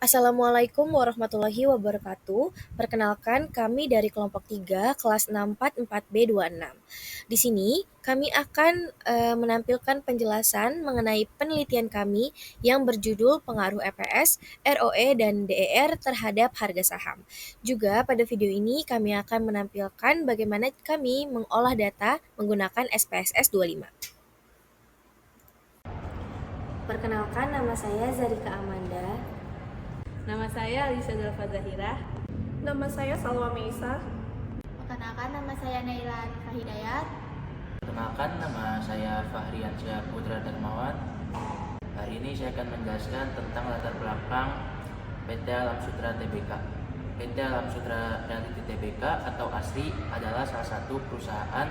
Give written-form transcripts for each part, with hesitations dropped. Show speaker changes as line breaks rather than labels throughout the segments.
Assalamualaikum warahmatullahi wabarakatuh. Perkenalkan, kami dari kelompok 3 kelas 644B26. Di sini kami akan menampilkan penjelasan mengenai penelitian kami yang berjudul pengaruh EPS, ROE, dan DER terhadap harga saham. Juga pada video ini kami akan menampilkan bagaimana kami mengolah data menggunakan SPSS 25. Perkenalkan, nama saya Zarika Amanda.
Nama saya Alisa Delva Zahira.
Nama saya Salwa Meisa.
Perkenalkan, nama saya Naila Arifah Hidayat.
Perkenalkan, nama saya Fahriansyah Putra Darmawan. Hari ini saya akan menjelaskan tentang latar belakang PT Alam Sutera Tbk. PT Alam Sutera Realty Tbk atau ASRI adalah salah satu perusahaan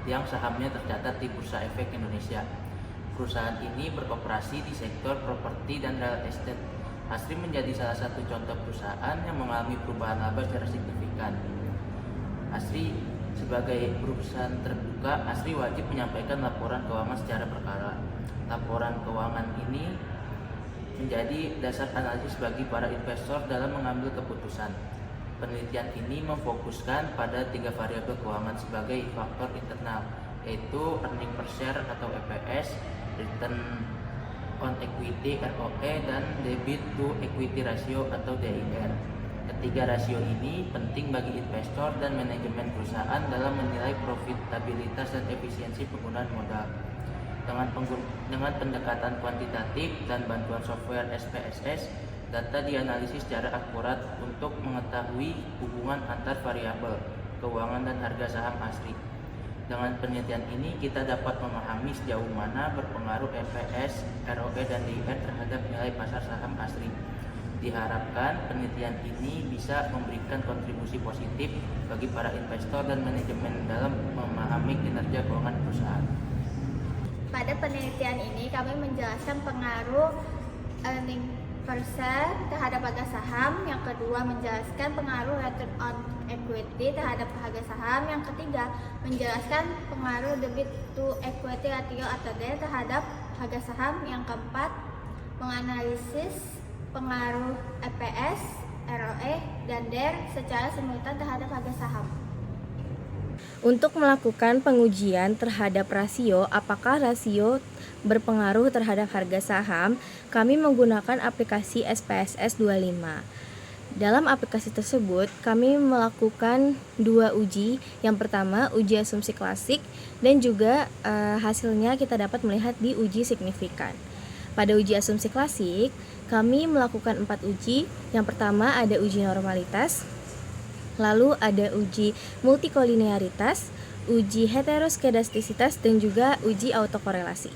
yang sahamnya tercatat di Bursa Efek Indonesia. Perusahaan ini beroperasi di sektor properti dan real estate. ASRI menjadi salah satu contoh perusahaan yang mengalami perubahan laba secara signifikan. ASRI sebagai perusahaan terbuka, ASRI wajib menyampaikan laporan keuangan secara berkala. Laporan keuangan ini menjadi dasar analisis bagi para investor dalam mengambil keputusan. Penelitian ini memfokuskan pada 3 variabel keuangan sebagai faktor internal, yaitu earning per share atau EPS, return on equity ROE, dan debit to equity ratio atau DIR. Ketiga rasio ini penting bagi investor dan manajemen perusahaan dalam menilai profitabilitas dan efisiensi penggunaan modal. Dengan pendekatan kuantitatif dan bantuan software SPSS, data dianalisis secara akurat untuk mengetahui hubungan antar variabel keuangan dan harga saham ASRI. Dengan penelitian ini kita dapat memahami sejauh mana berpengaruh EPS, ROE, dan DIR terhadap nilai pasar saham ASRI. Diharapkan penelitian ini bisa memberikan kontribusi positif bagi para investor dan manajemen dalam memahami kinerja keuangan perusahaan.
Pada penelitian ini kami menjelaskan pengaruh earning per share terhadap harga saham. Yang kedua, menjelaskan pengaruh return on equity terhadap harga saham. Yang ketiga, menjelaskan pengaruh debit to equity ratio atau DER terhadap harga saham. Yang keempat, menganalisis pengaruh EPS, ROE, dan DER secara simultan terhadap harga saham.
Untuk melakukan pengujian terhadap rasio, apakah rasio berpengaruh terhadap harga saham, kami menggunakan aplikasi SPSS 25. Dalam aplikasi tersebut, kami melakukan 2 uji. Yang pertama, uji asumsi klasik, dan juga hasilnya kita dapat melihat di uji signifikan. Pada uji asumsi klasik, kami melakukan 4 uji. Yang pertama ada uji normalitas, lalu ada uji multikolinearitas, uji heteroskedastisitas, dan juga uji autokorelasi.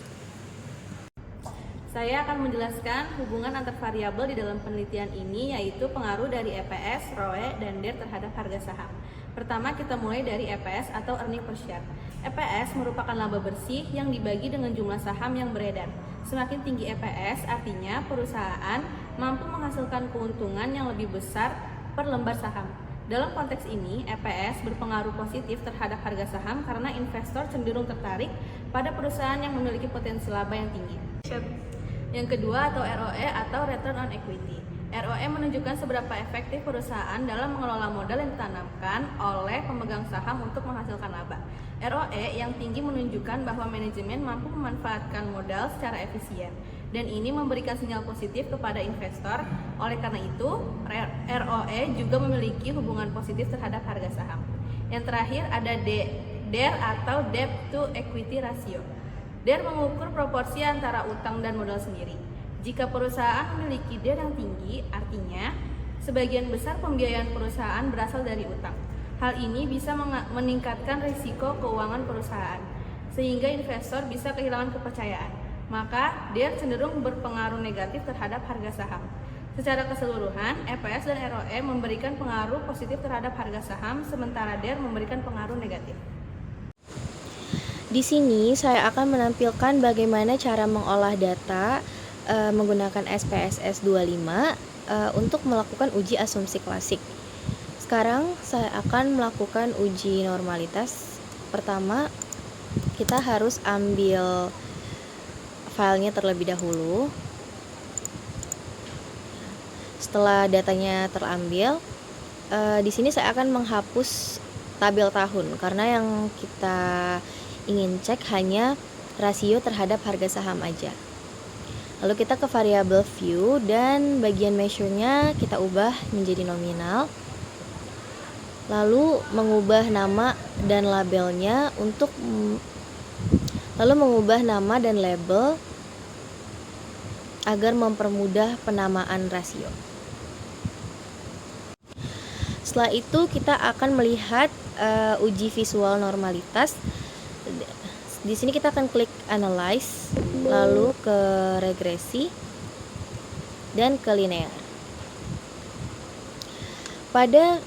Saya akan menjelaskan hubungan antar variabel di dalam penelitian ini, yaitu pengaruh dari EPS, ROE, dan DER terhadap harga saham. Pertama, kita mulai dari EPS atau earning per share. EPS merupakan laba bersih yang dibagi dengan jumlah saham yang beredar. Semakin tinggi EPS, artinya perusahaan mampu menghasilkan keuntungan yang lebih besar per lembar saham. Dalam konteks ini, EPS berpengaruh positif terhadap harga saham karena investor cenderung tertarik pada perusahaan yang memiliki potensi laba yang tinggi. Yang kedua atau ROE atau return on equity. ROE menunjukkan seberapa efektif perusahaan dalam mengelola modal yang ditanamkan oleh pemegang saham untuk menghasilkan laba. ROE yang tinggi menunjukkan bahwa manajemen mampu memanfaatkan modal secara efisien, dan ini memberikan sinyal positif kepada investor. Oleh karena itu, ROE juga memiliki hubungan positif terhadap harga saham. Yang terakhir ada DER atau debt to equity ratio. DER mengukur proporsi antara utang dan modal sendiri. Jika perusahaan memiliki DER yang tinggi, artinya sebagian besar pembiayaan perusahaan berasal dari utang. Hal ini bisa meningkatkan risiko keuangan perusahaan, sehingga investor bisa kehilangan kepercayaan. Maka DER cenderung berpengaruh negatif terhadap harga saham. Secara keseluruhan, EPS dan ROE memberikan pengaruh positif terhadap harga saham, sementara DER memberikan pengaruh negatif.
Di sini saya akan menampilkan bagaimana cara mengolah data menggunakan SPSS 25 untuk melakukan uji asumsi klasik. Sekarang saya akan melakukan uji normalitas. Pertama, kita harus ambil filenya terlebih dahulu. Setelah datanya terambil, di sini saya akan menghapus tabel tahun karena yang kita ingin cek hanya rasio terhadap harga saham aja. Lalu kita ke variabel view dan bagian measure-nya kita ubah menjadi nominal. Lalu mengubah nama dan labelnya label agar mempermudah penamaan rasio. Setelah itu kita akan melihat uji visual normalitas. Di sini kita akan klik analyze, lalu ke regresi dan ke linear. Pada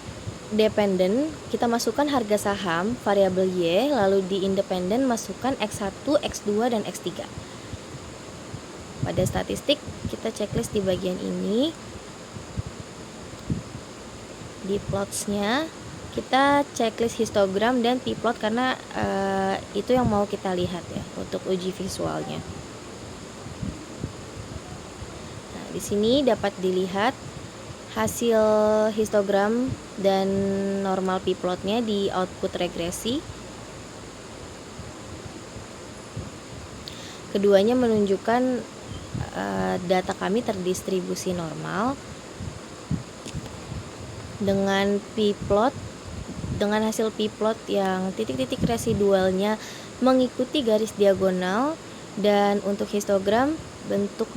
dependent kita masukkan harga saham variabel Y, lalu di independent masukkan X1, X2 dan X3. Pada statistik kita checklist di bagian ini. Di plots-nya kita checklist histogram dan p-plot karena itu yang mau kita lihat ya untuk uji visualnya. Nah, di sini dapat dilihat hasil histogram dan normal p-plotnya di output regresi. Keduanya menunjukkan data kami terdistribusi normal dengan p-plot, dengan hasil p-plot yang titik-titik residualnya mengikuti garis diagonal, dan untuk histogram bentuk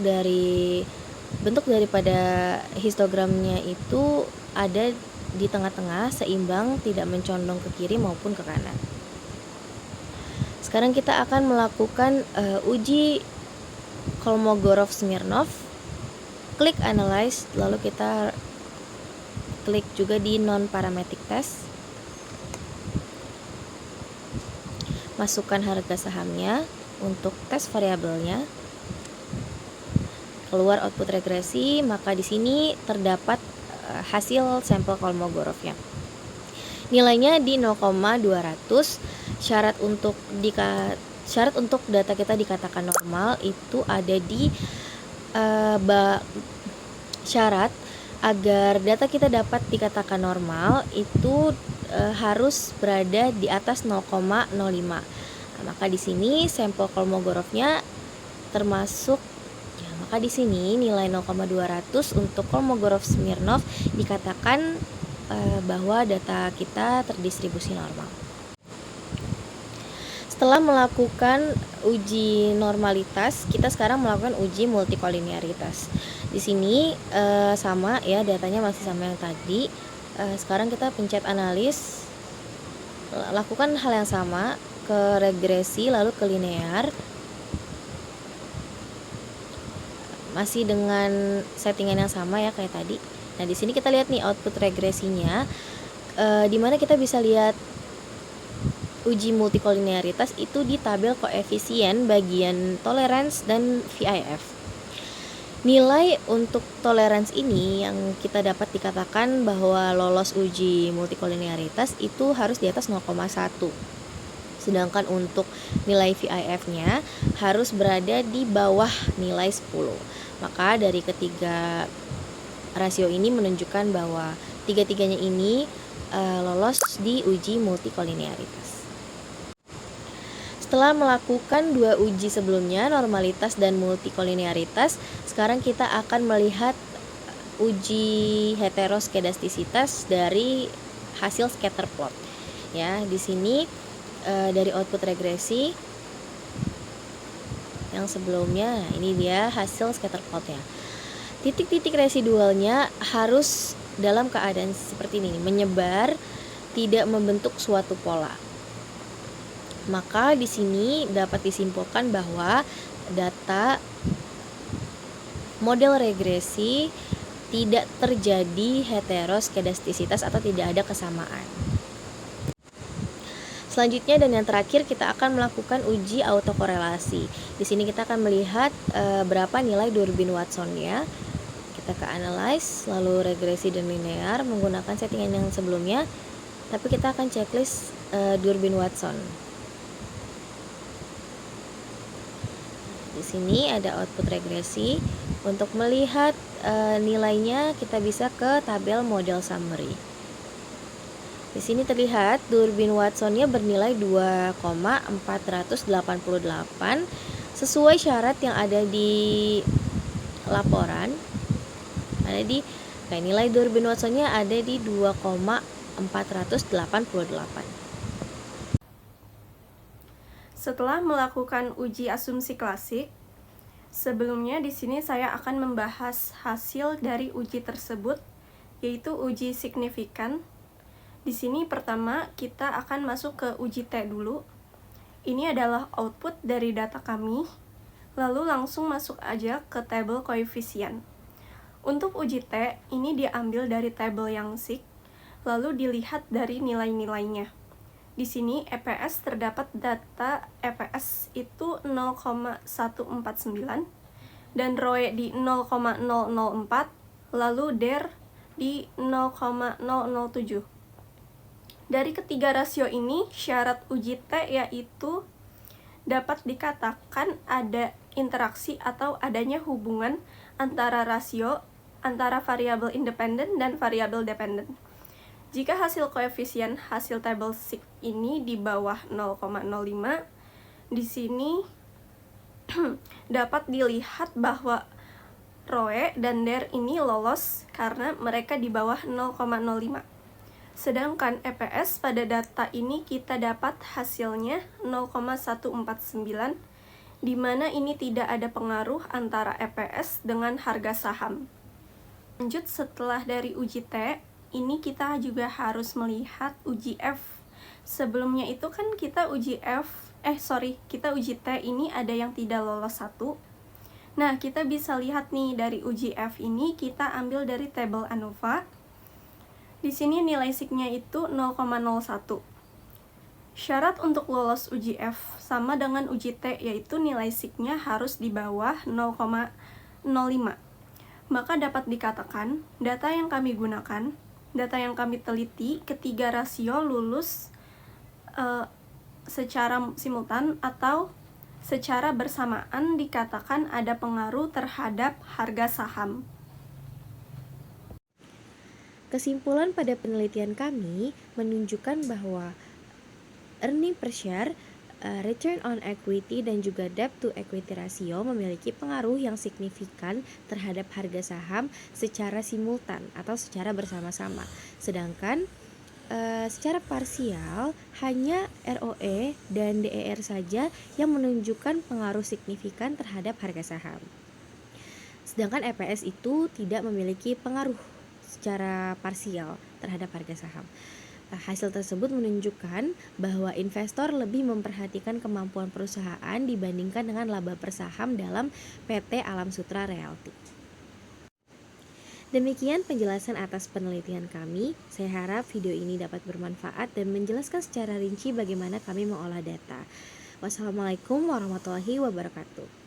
daripada histogramnya itu ada di tengah-tengah, seimbang, tidak mencondong ke kiri maupun ke kanan. Sekarang kita akan melakukan uji Kolmogorov-Smirnov. Klik analyze, lalu kita klik juga di non-parametric test. Masukkan harga sahamnya untuk tes variabelnya. Keluar output regresi, maka di sini terdapat hasil sampel Kolmogorovnya. Nilainya di 0,200. Syarat untuk data kita dikatakan normal itu ada di syarat agar data kita dapat dikatakan normal itu harus berada di atas 0,05. Nah, maka di sini sampel Kolmogorovnya termasuk ya, maka di sini nilai 0,200 untuk Kolmogorov-Smirnov dikatakan bahwa data kita terdistribusi normal. Setelah melakukan uji normalitas, kita sekarang melakukan uji multikolinearitas. Di sini sama ya, datanya masih sama yang tadi. Sekarang kita pencet analis, lakukan hal yang sama ke regresi lalu ke linear, masih dengan settingan yang sama ya kayak tadi. Nah, di sini kita lihat nih output regresinya, dimana kita bisa lihat uji multikolinearitas itu di tabel koefisien bagian tolerance dan VIF. Nilai untuk tolerance ini yang kita dapat dikatakan bahwa lolos uji multikolinearitas itu harus di atas 0,1. Sedangkan untuk nilai VIF-nya harus berada di bawah nilai 10. Maka dari ketiga rasio ini menunjukkan bahwa tiga-tiganya ini lolos di uji multikolinearitas. Setelah melakukan dua uji sebelumnya, normalitas dan multikolinearitas, sekarang kita akan melihat uji heteroskedastisitas dari hasil scatter plot. Ya, di sini dari output regresi yang sebelumnya, ini dia hasil scatter plotnya. Titik-titik residualnya harus dalam keadaan seperti ini, menyebar, tidak membentuk suatu pola. Maka di sini dapat disimpulkan bahwa data model regresi tidak terjadi heteroskedastisitas atau tidak ada kesamaan. Selanjutnya dan yang terakhir kita akan melakukan uji autokorelasi. Di sini kita akan melihat berapa nilai Durbin Watson-nya. Kita ke analyze, lalu regresi dan linear menggunakan settingan yang sebelumnya, tapi kita akan checklist Durbin Watson. Di sini ada output regresi, Untuk melihat nilainya kita bisa ke tabel model summary. Di sini terlihat durbin Watsonnya bernilai 2,488 sesuai syarat yang ada di laporan. Nilai durbin Watsonnya ada di 2,488.
Setelah melakukan uji asumsi klasik, sebelumnya di sini saya akan membahas hasil dari uji tersebut, yaitu uji signifikan. Di sini pertama kita akan masuk ke uji T dulu. Ini adalah output dari data kami. Lalu langsung masuk aja ke tabel koefisien. Untuk uji T, ini diambil dari tabel yang SIG, lalu dilihat dari nilai-nilainya. Di sini EPS terdapat data EPS itu 0,149 dan ROE di 0,004, lalu DER di 0,007. Dari ketiga rasio ini, syarat uji T yaitu dapat dikatakan ada interaksi atau adanya hubungan antara rasio, antara variabel independen dan variabel dependen. Jika hasil koefisien hasil tabel SIG ini di bawah 0,05, di sini dapat dilihat bahwa ROE dan DER ini lolos karena mereka di bawah 0,05. Sedangkan EPS pada data ini kita dapat hasilnya 0,149, di mana ini tidak ada pengaruh antara EPS dengan harga saham. Lanjut, setelah dari uji T, ini kita juga harus melihat uji F. Sebelumnya itu kan kita uji T ini ada yang tidak lolos 1. Nah, kita bisa lihat nih dari uji F ini kita ambil dari tabel ANOVA. Di sini nilai SIG-nya itu 0,01. Syarat untuk lolos uji F sama dengan uji T, yaitu nilai SIG-nya harus di bawah 0,05. Maka dapat dikatakan data yang kami gunakan, data yang kami teliti, ketiga rasio lulus secara simultan atau secara bersamaan dikatakan ada pengaruh terhadap harga saham.
Kesimpulan pada penelitian kami menunjukkan bahwa earning per share, return on equity, dan juga debt to equity ratio memiliki pengaruh yang signifikan terhadap harga saham secara simultan atau secara bersama-sama. Sedangkan secara parsial hanya ROE dan DER saja yang menunjukkan pengaruh signifikan terhadap harga saham. Sedangkan EPS itu tidak memiliki pengaruh secara parsial terhadap harga saham. Hasil tersebut menunjukkan bahwa investor lebih memperhatikan kemampuan perusahaan dibandingkan dengan laba per saham dalam PT Alam Sutera Realty. Demikian penjelasan atas penelitian kami. Saya harap video ini dapat bermanfaat dan menjelaskan secara rinci bagaimana kami mengolah data. Wassalamualaikum warahmatullahi wabarakatuh.